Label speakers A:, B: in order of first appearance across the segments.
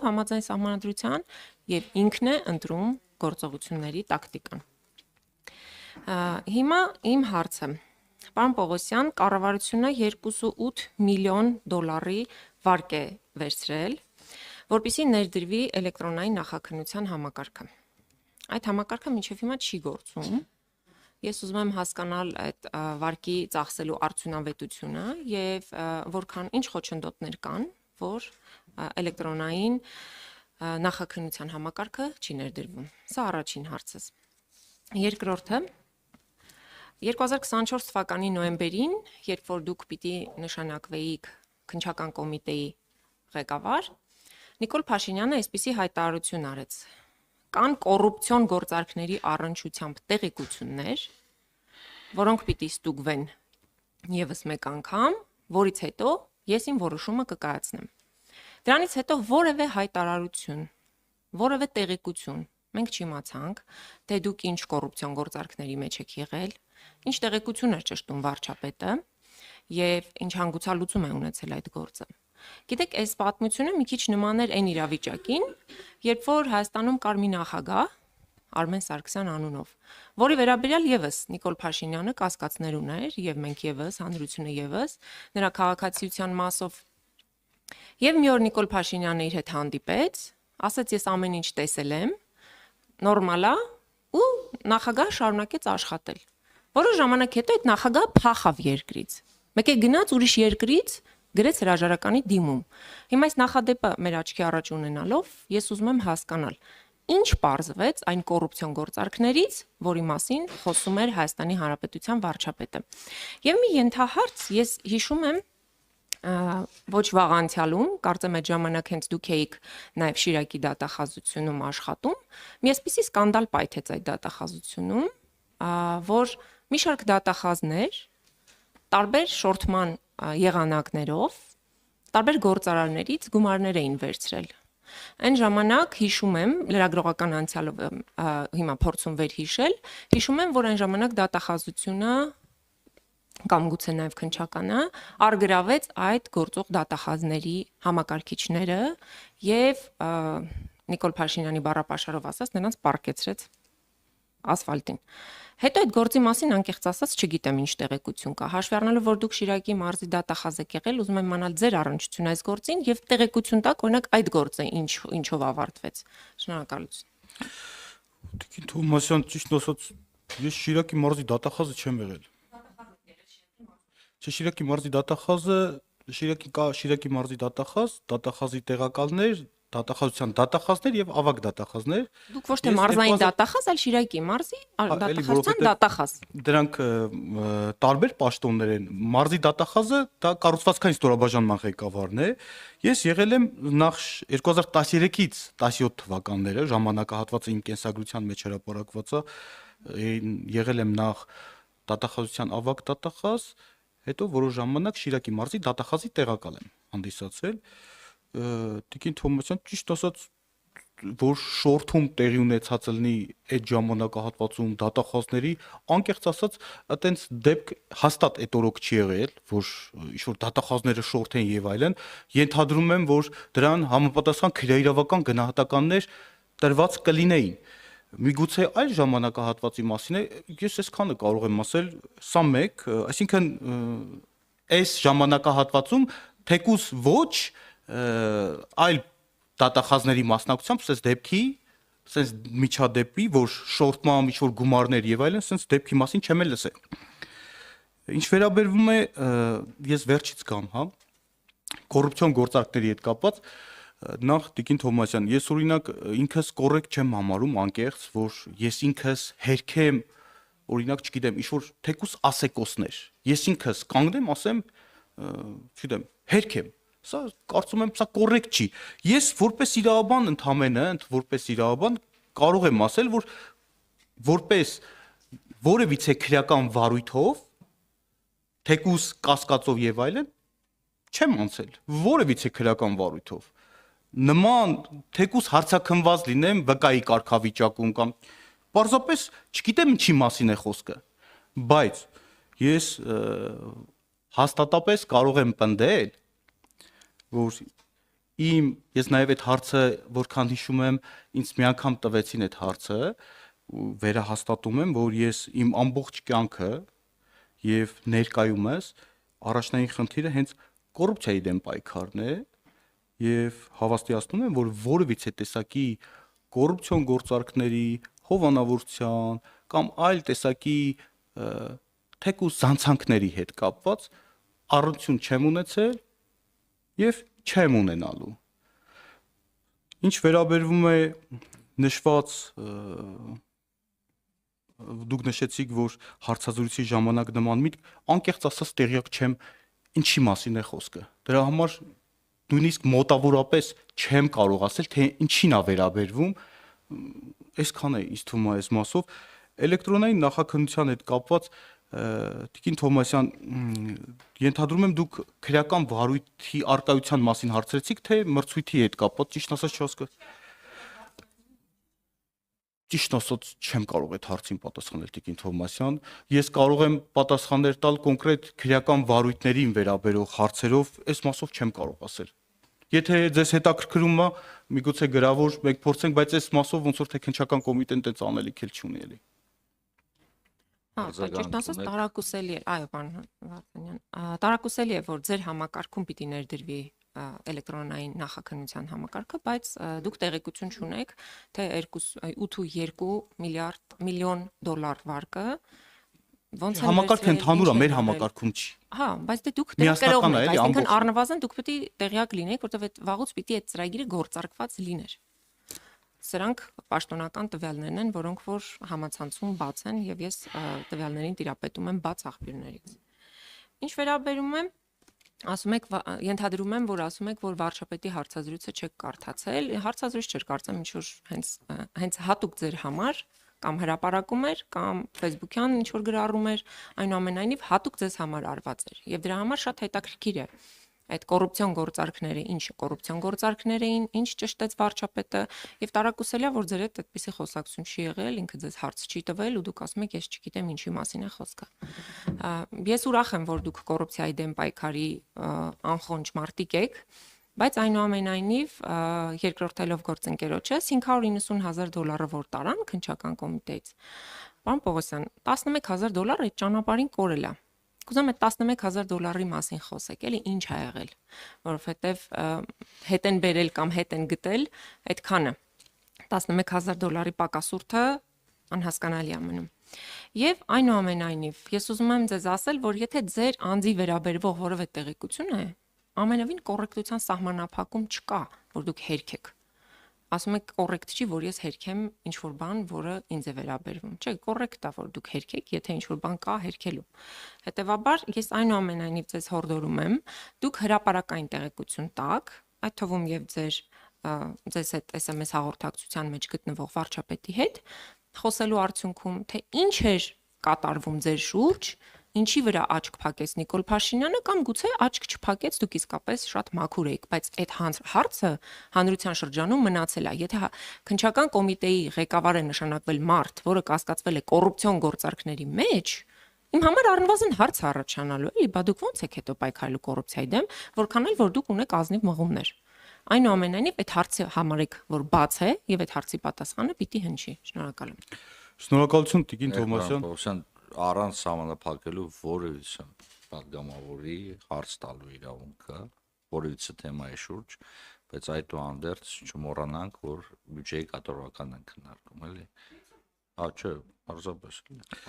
A: համաձայն սահմանադրության եւ ինքն է ընտրում գործողությունների տակտիկան։ Հիմա իմ հարցը։ Պարոն Պողոսյան, կառավարությունը 2.8 միլիոն դոլարի վարկ է վերցրել, որպեսզի ներդրվի էլեկտրոնային նախաքննության համակարգը։ Այդ համակարգը մինչև հիմա չի գործում։ Ես ուզում եմ հասկանալ այդ վարկի ծախսելու արդյունավետությունը եւ որքան ինչ խոչընդոտներ կան, որ էլեկտրոնային նախաքննության համակարգը չի ներդրվում։ Սա առաջին հարցս։ Երկրորդը 2024 թվականի նոյեմբերին, երբ որ դուք պիտի նշանակվեիք քննչական կոմիտեի ղեկավար, Նիկոլ Փաշինյանը այսպիսի հայտարարություն արեց. կան կոռուպցիոն գործարքների առնչությամբ տեղեկություններ, որոնք պիտի ստուգվեն եւս մեկ անգամ, որից հետո ես իմ որոշումը կկայացնեմ։ Դրանից հետո որևէ հայտարարություն, որևէ տեղեկություն մենք չիմացանք, թե դուք ինչ կոռուպցիոն գործարքների մեջ եք եղել, ինչ տեղեկություն էր ճշտում վարչապետը եւ ինչ հանգուցալուծում է ունեցել այդ գործը։ Գիտեք, այս պատմությունը մի քիչ նման էր այն իրավիճակին, երբ որ Հայաստանում կար մի նախագահ Արմեն Սարգսյան անունով, որի վերաբերյալ եւս Նիկոլ Փաշինյանը կասկածներ ուներ եւ մենք եւս, հանրությունը եւս, նրա քաղաքացիության մասով։ Եվ մի օր Նիկոլ Փաշինյանը իր հետ հանդիպեց, ասաց ես ամեն ինչ տեսել եմ, նորմալ է, ու նախագահը շարունակեց աշխատել։ Որոշ ժամանակ հետո այդ նախագահը փախավ երկրից։ Մեկ է գնաց ուրիշ երկրից, գրեց հրաժարականի դիմում։ Հիմա այս նախադեպը մեր աչքի առաջ ունենալով, ես ուզում եմ հասկանալ, ինչ պարզվեց այն կոռուպցիոն գործարքներից, որի մասին խոսում էր Հայաստանի Հանրապետության վարչապետը։ Եվ մի ենթահարց, ես հիշում եմ ոչ վաղ անցյալում, կարծեմ այդ ժամանակ հենց դուք էիք նաև Շիրակի դատախազությունում աշխատում, մի այսպիսի սկանդալ պայթեց այդ դատախազությունում, որ մի շարք դատախազներ տարբեր շորթման եղանակներով տարբեր գործարարներից գումարներ էին վերցրել։ Այն ժամանակ հիշում եմ, լրագրողական անցյալով հիմա փորձում վերհիշել, հիշում եմ, որ այն ժամանակ դատախազությունը կամ գուցե նաև քննչականը արգրավեց այդ գործող դատախազների համակարգիչները եւ Նիկոլ Փաշինյանի բառապաշարով ասած նրանց պառկեցրեց ասֆալտին։ Հետո այդ գործի մասին անկեղծ ասած չգիտեմ ինչ տեղեկություն կա։ Հաշվի առնելով, որ դուք Շիրակի մարզի դատախազ եք եղել, ուզում եմ իմանալ ձեր առնչությունը այս գործին եւ տեղեկություն տաք, օրինակ այդ գործը ինչով ավարտվեց։ Շնորհակալություն։
B: Տիկին Թովմասյան, ճիշտ ասած, ես Շիրակի մարզի դատախազը չեմ եղել։ Չէ, Շիրակի մարզի դատախազը, Շիրակի մարզի դատախազի տեղակալներ, դատախազության դատախազներ եւ ավագ դատախազներ։
A: Դուք ոչ թե մարզային դատախազ, այլ Շիրակի մարզի դատախազության դատախազ։
B: Դրանք տարբեր պաշտոններ են։ Մարզի դատախազը դա կառուցվածքային ստորաբաժանման ղեկավարն է։ Ես եղել եմ նախ 2013-ից 17 թվականները, ժամանակահատվածը իմ կենսագրության մեջ հրապարակված է, եղել եմ նախ դատախազության ավագ դատախազ, հետո որոշ ժամանակ Շիրակի մարզի դատախազի տեղակալ եմ հանդիսացել։ Տիկին Թովմասյան, ճիշտ ասած, որ շորթում տեղի ունեցած լինի այդ ժամանակահատվածում դատախազների, անկեղծ ասած, այտենց դեպք հաստատ այդ օրոք չի եղել, որ ինչ-որ դատախազները շորթ են եւ այլն, ենթադրում եմ, որ դրան համապատասխան քրեաիրավական գնահատականներ տրված կլինեին։ Միգուցե այլ ժամանակահատվածի մասին է, ես այսքանը կարող եմ ասել, սա մեկ, այսինքն այս ժամանակահատվածում թեկուզ ոչ այլ դատախազների մասնակցությամբ սենց դեպքի, սենց միջադեպի, որ շորթման ինչ-որ գումարներ եւ այլն, սենց դեպքի մասին չեմ էլ լսել։ Ինչ վերաբերվում է, ես վերջից գամ, հա, կոռուպցիոն գործարքների հետ կապված, նախ Տիկին Թովմասյան, ես օրինակ ինքս կոռեկտ չեմ համարում անկեղծ, որ ես ինքս հերքեմ, օրինակ, չգիտեմ, ինչ-որ թեկուզ ասեկոսներ, ես ինքս կանգնեմ, ասեմ, չգիտեմ, հերքեմ։ Սա կարծում եմ, սա կոռեկտ չի։ Ես որպես իրավաբան կարող եմ ասել, որ որպես որևիցե քրեական վարույթով, թեկուզ կասկածով եւ այլն, չեմ անցել որևիցե քրեական վարույթով։ Նման թեկուզ հարցաքննված լինեմ վկայի կարգավիճակում կամ պարզապես չգիտեմ ինչի մասին է խոսքը, բայց ես հաստատապես կարող եմ պնդել, որ ես նաև այդ հարցը, որքան հիշում եմ, ինձ մի անգամ տվեցին այդ հարցը ու վերահաստատում եմ, որ ես իմ ամբողջ կյանքը եւ ներկայումս առաջնային խնդիրը հենց կոռուպցիայի դեմ պայքարն է եւ հավաստիացնում եմ, որ որևիցե տեսակի կոռուպցիոն գործարքների, հովանավորության կամ այլ տեսակի թեկուզ զանցանքների հետ կապված առնչություն չեմ ունեցել եւ չեմ ունենալու։ Ինչ վերաբերվում է նշված դուք նշեցիք, որ հարցազրույցի ժամանակ նման միտք անկեղծ ասած տեղյակ չեմ ինչի մասին է խոսքը։ Դրա համար նույնիսկ մոտավորապես չեմ կարող ասել, թե ինչին է վերաբերվում, այսքան է ինձ թվում է այս մասով էլեկտրոնային նախաքննության հետ կապված Տիկին Թոմասյան, ենթադրում եմ դուք քրեական վարույթի արկայության մասին հարցրեցիք, թե մրցույթի հետ կապված, ճիշտ ասած չեմ կարող այդ հարցին պատասխանել Տիկին Թոմասյան, ես կարող եմ պատասխաններ տալ կոնկրետ քրեական վարույթներին վերաբերող հարցերով, այս մասով չեմ կարող ասել։ Եթե ձեզ հետաքրքրում է, միգուցե գրավոր մենք փորձենք, բայց այս մասով ոնց որ թե քննչական կոմիտեն տենց անելիք էլ չունի էլի։
A: Ճիշտ ասած տարակուսելի է, այո, պարոն Վարդանյան, տարակուսելի է, որ ձեր համակարգում պիտի ներդրվի էլեկտրոնային նախաքննության համակարգը, բայց դուք տեղեկություն չունեք, թե 8.2 միլիոն դոլար վարկը ոնց է
B: համակարգը ընդհանուր է, մեր համակարգում չի։
A: Հա, բայց դե դուք տեղեկրողն եք, այսինքն առնվազն դուք պետք է տեղյակ լինեք, որտեղ այդ վաղուց պիտի այդ ծրագիրը գործարկված լիներ։ Սրանք պաշտոնական տվյալներն են, որոնք որ համացանցում բաց են եւ ես տվյալներին տիրապետում եմ բաց աղբյուրներից։ Ինչ վերաբերում է, ասում եք, ենթադրում եմ, որ ասում եք, որ վարչապետի հարցազրույցը չեք կարդացել, հարցազրույց չէր կարծեմ ինչ որ հենց հատուկ ձեր համար կամ հրապարակում էր կամ Facebook-յան ինչ որ գրառում էր, այնուամենայնիվ հատուկ ձեզ համար արված էր եւ դրա համար շատ հետաքրքիր է այդ կոռուպցիոն գործարքները, ինչ կոռուպցիոն գործարքներ էին, ինչ ճշտեց վարչապետը եւ տարակուսելի է, որ ձեր հետ այդպիսի խոսակցություն չի եղել, ինքը ձեզ հարց չի տվել ու դուք ասում եք, ես չգիտեմ ինչի մասին է խոսքը։ Ես ուրախ եմ, որ դուք կոռուպցիայի դեմ պայքարի անխոնջ մարտիկ եք, բայց այնուամենայնիվ երկրորդելով գործընկերոջս $590,000 որ տարան քննչական կոմիտեից։ Պարոն Պողոսյան, $11,000 այդ ճանապարհին կորել է։ Կուզեմ այդ $11,000 մասին խոսեք, էլի ինչ ա եղել, որովհետև հետ են բերել կամ հետ են գտել այդքանը $11,000 պակասուրդը անհասկանալի է մնում։ Եվ այնուամենայնիվ, ես ուզում եմ ձեզ ասել, որ եթե ձեր անձի վերաբերվող որևէ տեղեկություն է, ամենևին կոռեկտության սահմանափակում չկա, որ դուք հերքեք։ Ասում եք կոռեկտ չի, որ ես հերքեմ ինչ որ բան, որը ինձ է վերաբերվում։ Չէ, կոռեկտ է, որ դուք հերքեք, եթե ինչ որ բան կա հերքելու։ Հետևաբար, ես այնուամենայնիվ ձեզ հորդորում եմ, դուք հրապարակային տեղեկություն տաք, այդ թվում եւ ձեզ հետ SMS հաղորդակցության մեջ գտնվող վարչապետի հետ, խոսելու արդյունքում, թե ինչ էր կատարվում ձեր շուրջ, ինչի վրա աչք փակեց Նիկոլ Փաշինյանը կամ գուցե աչք չփակեց, դուք իսկապես շատ մաքուր եք, բայց այդ հարցը հանրության շրջանում մնացել է։ Եթե քննչական կոմիտեի ղեկավար է նշանակվել մարդ, որը կասկածվել է կոռուպցիոն գործարքների մեջ, իմ համար առնվազն հարց առաջանալու էլի, բա դուք ո՞նց եք հետո պայքարելու կոռուպցիայի դեմ, որքան էլ որ դուք ունեք ազնիվ մղումներ։ Այնուամենայնիվ այդ հարցը համարեք, որ բաց է եւ այդ հարցի պատասխանը պիտի հնչի։ Շնորհակալ եմ։
B: Շնորհակալություն Տիկին Թոմասյան։
C: Առանց սահմանափակելու որևիցե պատգամավորի հարց տալու իրավունքը, որևիցե թեմայի շուրջ, բայց այդուհանդերձ չմոռանանք, որ բյուջեի կատարողականն են քննարկում, էլի։ Հա, չէ, պարզապես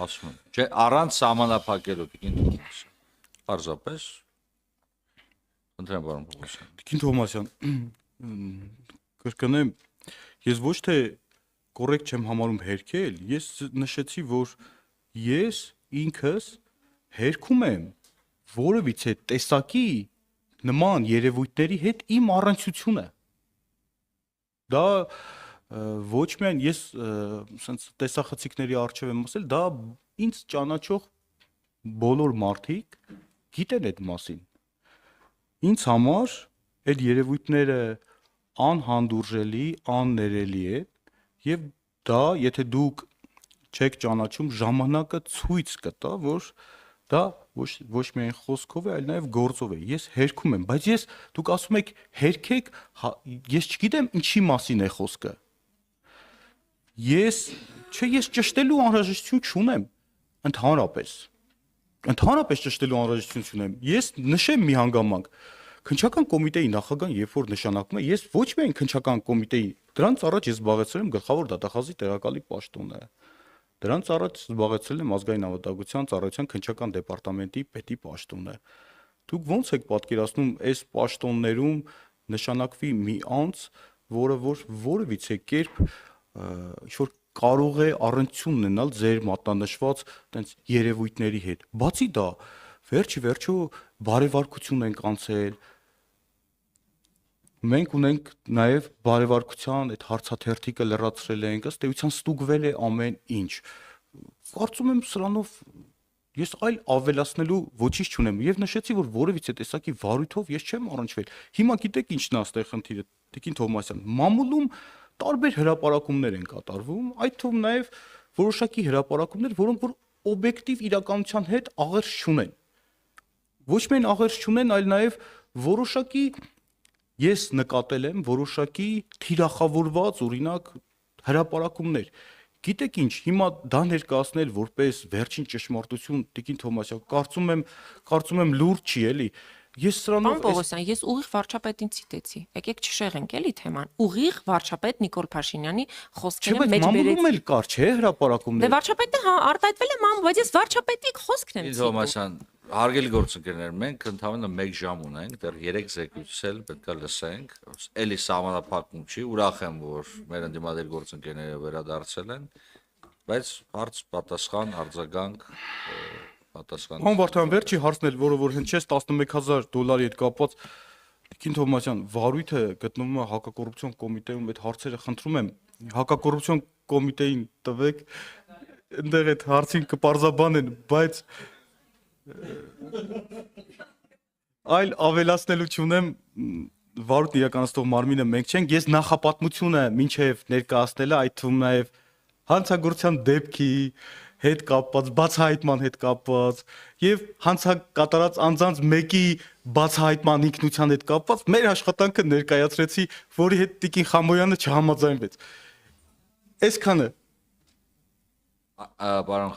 C: ասում եմ։ Չէ, առանց սահմանափակելու Տիկին Թոմասյան։ Պարզապես ընտրեմ պարոն Պողոսյան։
B: Տիկին Թոմասյան, կրկնեմ, ես ոչ թե կոռեկտ չեմ համարում հերքել, ես նշեցի, որ ես ինքս հերքում եմ որևիցե տեսակի նման երևույթների հետ իմ առնչությունը։ Դա ոչ միայն ես ասենց տեսախցիկների առջև եմ ասել, դա ինձ ճանաչող բոլոր մարդիկ գիտեն այդ մասին։ Ինձ համար այդ երևույթները անհանդուրժելի, աններելի է եւ դա, եթե դուք չեք ճանաչում, ժամանակը ցույց կտա, որ Դա ոչ միայն խոսքով է, այլ նաև գործով է։ Ես հերքում եմ, բայց դուք ասում եք հերքեք, ես չգիտեմ ինչի մասին է խոսքը։ Ես ճշտելու անհրաժեշտություն չունեմ ընդհանրապես ճշտելու անհրաժեշտություն չունեմ։ Ես նշեմ մի հանգամանք։ Քննչական կոմիտեի նախագահան երբ որ նշանակվում է, ես ոչ միայն քննչական կոմիտեի, դրանց առաջ ես զբաղեցրել եմ գլխավոր դատախազի տեղակալի պաշտոնը։ Դրանց առաջ զբաղեցրել եմ ազգային անվտանգության ծառայության քննչական դեպարտամենտի պետի պաշտոնը։ Դուք ո՞նց եք պատկերացնում այս պաշտոններում նշանակվի մի անձ, որը որևիցե կերպ ինչ-որ կարող է առնչություն ունենալ ձեր մատնանշված այտենց երևույթների հետ։ Բացի դա, վերջը բարեվարկություն ենք անցել։ Մենք ունենք նաև բարեվարկության այդ հարցաթերթիկը լրացրել ենք, ըստ էության ստուգվել է ամեն ինչ։ Կարծում եմ սրանով ես այլ ավելացնելու ոչինչ չունեմ եւ նշեցի, որ որևիցե տեսակի վարույթով ես չեմ առնչվել։ Հիմա գիտեք ինչն է այստեղ խնդիրը, Տիկին Թովմասյան, մամուլում տարբեր հրապարակումներ են կատարվում, այդ թվում նաև որոշակի հրապարակումներ, որոնք որ օբյեկտիվ իրականության հետ աղերս չունեն։ Ոչ միայն աղերս չունեն, այլ նաև որոշակի ես նկատել եմ որոշակի թիրախավորված, օրինակ, հրապարակումներ։ Գիտեք ինչ, հիմա դա ներկայացնել որպես վերջին ճշմարտություն, Տիկին Թովմասյան, կարծում եմ լուրջ չի, էլի։ Ես սրանով
A: Պարոն Պողոսյան, ես ուղիղ վարչապետին ցիտեցի։ Եկեք չշեղենք էլի թեման։ Ուղիղ վարչապետ Նիկոլ Փաշինյանի խոսքերը մեջ բերեց։
B: Մամուլում էլ կար, չէ՞, հրապարակումներ։
A: Դե վարչապետը արտահայտվել է մամ, բայց ես վարչապետի խոսքն եմ ցիտում։
C: Թովմասյան, հարգելի գործընկերներ, մենք ընդհանրապես 1 ժամ ունենք, դեռ 3 զեկույցել պետք է լսենք։ Էլի սահմանափակում չի, ուրախ եմ, որ մեր ընդդիմադիր գործընկերները վերադարձել են, բայց հարց պատասխան արձագանք պատասխան։
B: Պարոն Վարդան, վերջի հարցն էլ, որը որ հնչեց $11,000 հետ կապված, Տիկին Թովմասյան, վարույթը գտնվում է հակակոռուպցիոն կոմիտեում, այդ հարցերը խնդրում եմ հակակոռուպցիոն կոմիտեին տվեք, այնտեղ այդ հարցին կպարզաբանեն, բայց այլ ավելացնելու չունեմ, վարույթն իրականացնող մարմինը մենք չենք, ես նախապատմությունը մինչև ներկայացնելը, այդ թվում նաև հանցագործության դեպքի հետ կապված, բացահայտման հետ կապված եւ հանցակատարած անձանց մեկի բացահայտման ինքնության հետ կապված մեր աշխատանքը ներկայացրեցի, որի հետ Տիկին Խամոյանը չհամաձայնվեց։ Այսքանը
C: Պարոն